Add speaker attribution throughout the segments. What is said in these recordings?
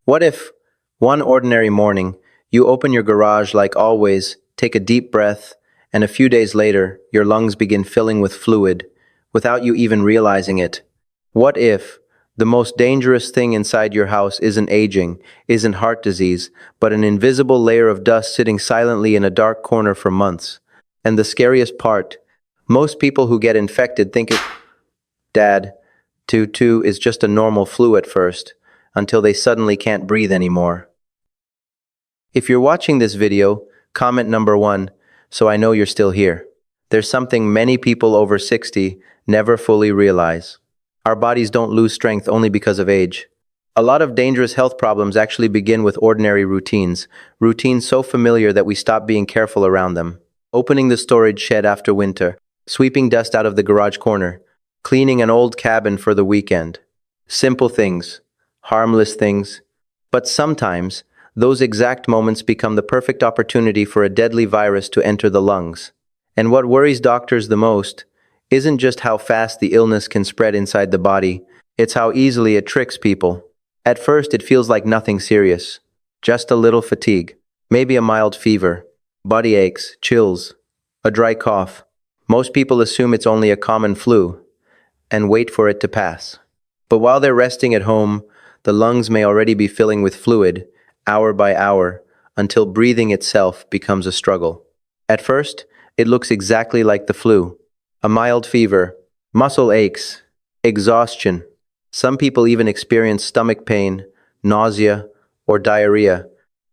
Speaker 1: What if, one ordinary morning, you open your garage like always, take a deep breath, and a few days later, your lungs begin filling with fluid, without you even realizing it? What if the most dangerous thing inside your house isn't aging, isn't heart disease, but an invisible layer of dust sitting silently in a dark corner for months? And the scariest part, most people who get infected think it, Dad, too is just a normal flu at first, until they suddenly can't breathe anymore. If you're watching this video, comment number 1, so I know you're still here. There's something many people over 60 never fully realize. Our bodies don't lose strength only because of age. A lot of dangerous health problems actually begin with ordinary routines so familiar that we stop being careful around them. Opening the storage shed after winter, sweeping dust out of the garage corner, cleaning an old cabin for the weekend. Simple things, harmless things, but sometimes those exact moments become the perfect opportunity for a deadly virus to enter the lungs. And what worries doctors the most isn't just how fast the illness can spread inside the body, it's how easily it tricks people. At first, it feels like nothing serious, just a little fatigue, maybe a mild fever, body aches, chills, a dry cough. Most people assume it's only a common flu and wait for it to pass. But while they're resting at home, the lungs may already be filling with fluid, hour by hour, until breathing itself becomes a struggle. At first, it looks exactly like the flu. A mild fever, muscle aches, exhaustion. Some people even experience stomach pain, nausea, or diarrhea.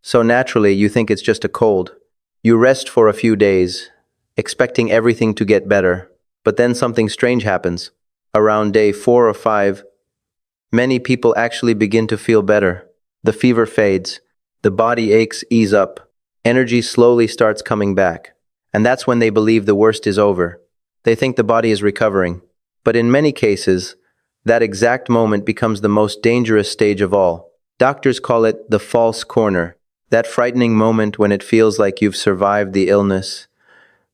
Speaker 1: So naturally, you think it's just a cold. You rest for a few days, expecting everything to get better. But then something strange happens. Around day 4 or 5, many people actually begin to feel better. The fever fades, the body aches ease up, energy slowly starts coming back. And that's when they believe the worst is over. They think the body is recovering. But in many cases, that exact moment becomes the most dangerous stage of all. Doctors call it the false corner, that frightening moment when it feels like you've survived the illness,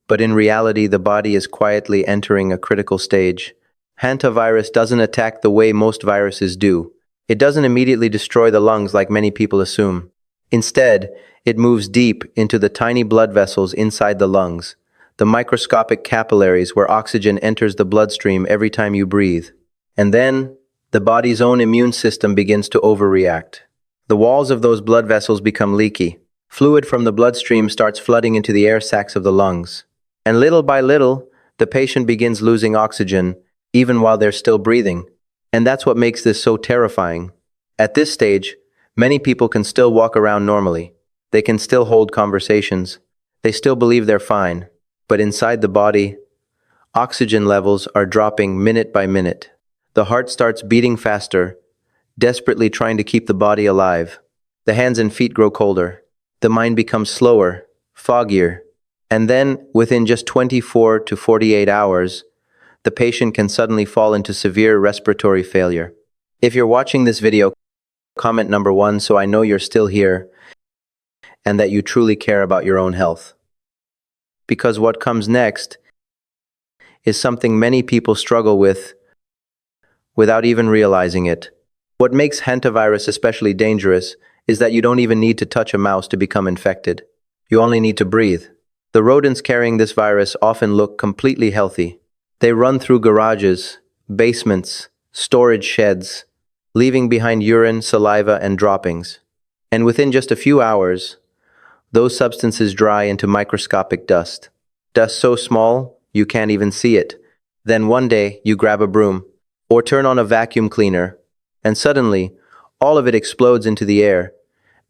Speaker 1: but in reality the body is quietly entering a critical stage. Hantavirus doesn't attack the way most viruses do. It doesn't immediately destroy the lungs like many people assume. Instead, it moves deep into the tiny blood vessels inside the lungs, the microscopic capillaries where oxygen enters the bloodstream every time you breathe. And then, the body's own immune system begins to overreact. The walls of those blood vessels become leaky. Fluid from the bloodstream starts flooding into the air sacs of the lungs. And little by little, the patient begins losing oxygen, even while they're still breathing. And that's what makes this so terrifying. At this stage, many people can still walk around normally. They can still hold conversations. They still believe they're fine. But inside the body, oxygen levels are dropping minute by minute. The heart starts beating faster, desperately trying to keep the body alive. The hands and feet grow colder. The mind becomes slower, foggier. And then, within just 24 to 48 hours, the patient can suddenly fall into severe respiratory failure. If you're watching this video, comment number 1 so I know you're still here and that you truly care about your own health. Because what comes next is something many people struggle with without even realizing it. What makes hantavirus especially dangerous is that you don't even need to touch a mouse to become infected. You only need to breathe. The rodents carrying this virus often look completely healthy. They run through garages, basements, storage sheds, leaving behind urine, saliva, and droppings. And within just a few hours, those substances dry into microscopic dust. Dust so small, you can't even see it. Then one day, you grab a broom, or turn on a vacuum cleaner, and suddenly, all of it explodes into the air,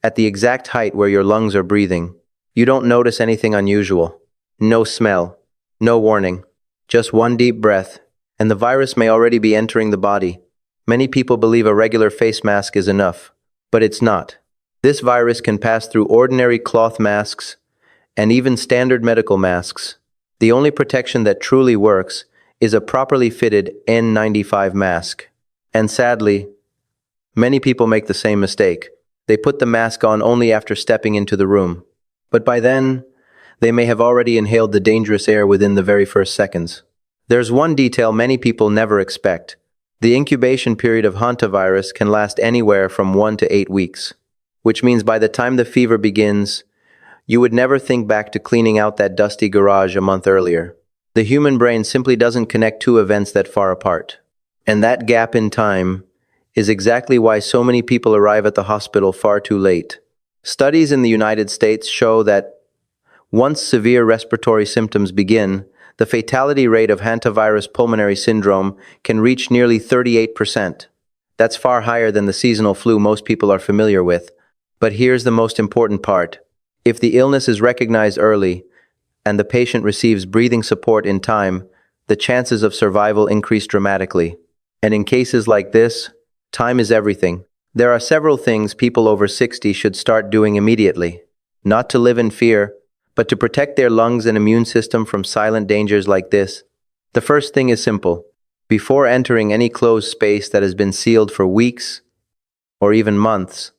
Speaker 1: at the exact height where your lungs are breathing. You don't notice anything unusual. No smell, no warning. Just one deep breath, and the virus may already be entering the body. Many people believe a regular face mask is enough, but it's not. This virus can pass through ordinary cloth masks and even standard medical masks. The only protection that truly works is a properly fitted N95 mask. And sadly, many people make the same mistake. They put the mask on only after stepping into the room. But by then, they may have already inhaled the dangerous air within the very first seconds. There's one detail many people never expect. The incubation period of hantavirus can last anywhere from 1 to 8 weeks. which means by the time the fever begins, you would never think back to cleaning out that dusty garage a month earlier. The human brain simply doesn't connect two events that far apart. And that gap in time is exactly why so many people arrive at the hospital far too late. Studies in the United States show that once severe respiratory symptoms begin, the fatality rate of hantavirus pulmonary syndrome can reach nearly 38%. That's far higher than the seasonal flu most people are familiar with. But here's the most important part. If the illness is recognized early and the patient receives breathing support in time, the chances of survival increase dramatically. And in cases like this, time is everything. There are several things people over 60 should start doing immediately. Not to live in fear, but to protect their lungs and immune system from silent dangers like this. The first thing is simple. Before entering any closed space that has been sealed for weeks or even months,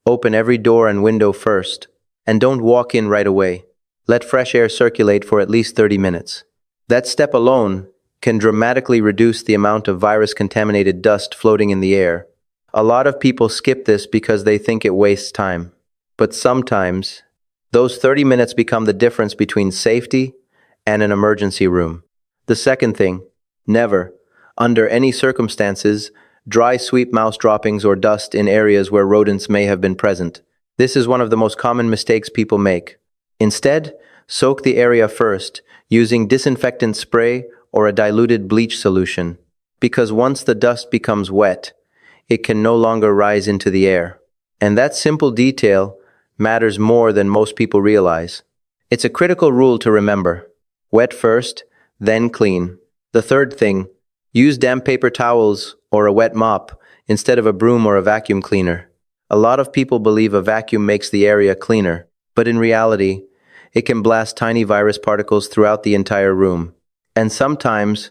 Speaker 1: open every door and window first. And don't walk in right away. Let fresh air circulate for at least 30 minutes. That step alone can dramatically reduce the amount of virus-contaminated dust floating in the air. A lot of people skip this because they think it wastes time. But sometimes, those 30 minutes become the difference between safety and an emergency room. The second thing, never, under any circumstances, dry sweep mouse droppings or dust in areas where rodents may have been present. This is one of the most common mistakes people make. Instead, soak the area first using disinfectant spray or a diluted bleach solution, because once the dust becomes wet, it can no longer rise into the air. And that simple detail matters more than most people realize. It's a critical rule to remember. Wet first, then clean. The third thing, use damp paper towels or a wet mop instead of a broom or a vacuum cleaner. A lot of people believe a vacuum makes the area cleaner, but in reality, it can blast tiny virus particles throughout the entire room. And sometimes,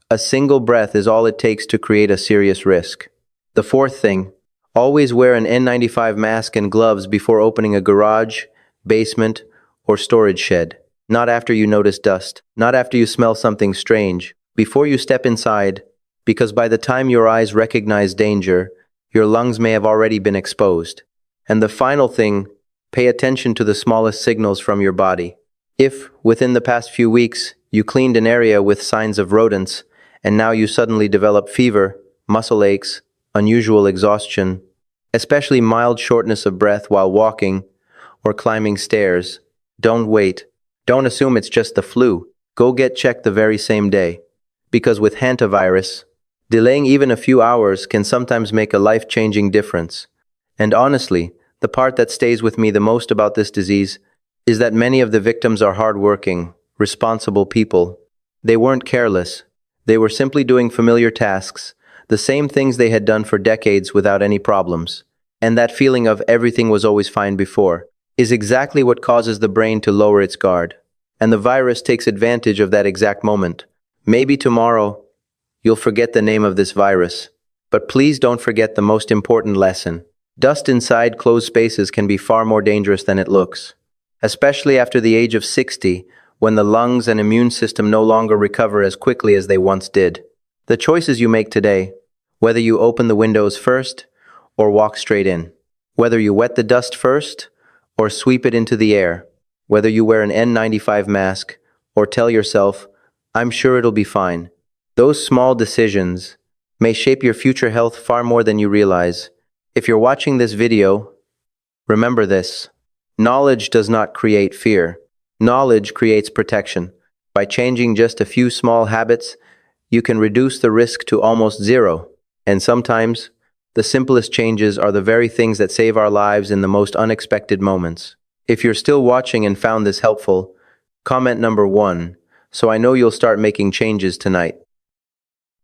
Speaker 1: a single breath is all it takes to create a serious risk. The fourth thing, always wear an N95 mask and gloves before opening a garage, basement, or storage shed. Not after you notice dust, not after you smell something strange, before you step inside, because by the time your eyes recognize danger, your lungs may have already been exposed. And the final thing, pay attention to the smallest signals from your body. If, within the past few weeks, you cleaned an area with signs of rodents, and now you suddenly develop fever, muscle aches, unusual exhaustion, especially mild shortness of breath while walking or climbing stairs, don't wait. Don't assume it's just the flu. Go get checked the very same day. Because with hantavirus, delaying even a few hours can sometimes make a life-changing difference. And honestly, the part that stays with me the most about this disease is that many of the victims are hardworking, responsible people. They weren't careless. They were simply doing familiar tasks, the same things they had done for decades without any problems. And that feeling of everything was always fine before is exactly what causes the brain to lower its guard. And the virus takes advantage of that exact moment. Maybe tomorrow, you'll forget the name of this virus. But please don't forget the most important lesson. Dust inside closed spaces can be far more dangerous than it looks. Especially after the age of 60, when the lungs and immune system no longer recover as quickly as they once did. The choices you make today, whether you open the windows first or walk straight in, whether you wet the dust first or sweep it into the air, whether you wear an N95 mask or tell yourself, I'm sure it'll be fine. Those small decisions may shape your future health far more than you realize. If you're watching this video, remember this. Knowledge does not create fear. Knowledge creates protection. By changing just a few small habits, you can reduce the risk to almost zero. And sometimes, the simplest changes are the very things that save our lives in the most unexpected moments. If you're still watching and found this helpful, comment number 1, so I know you'll start making changes tonight.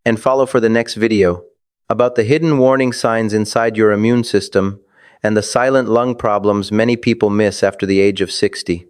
Speaker 1: And follow for the next video about the hidden warning signs inside your immune system and the silent lung problems many people miss after the age of 60.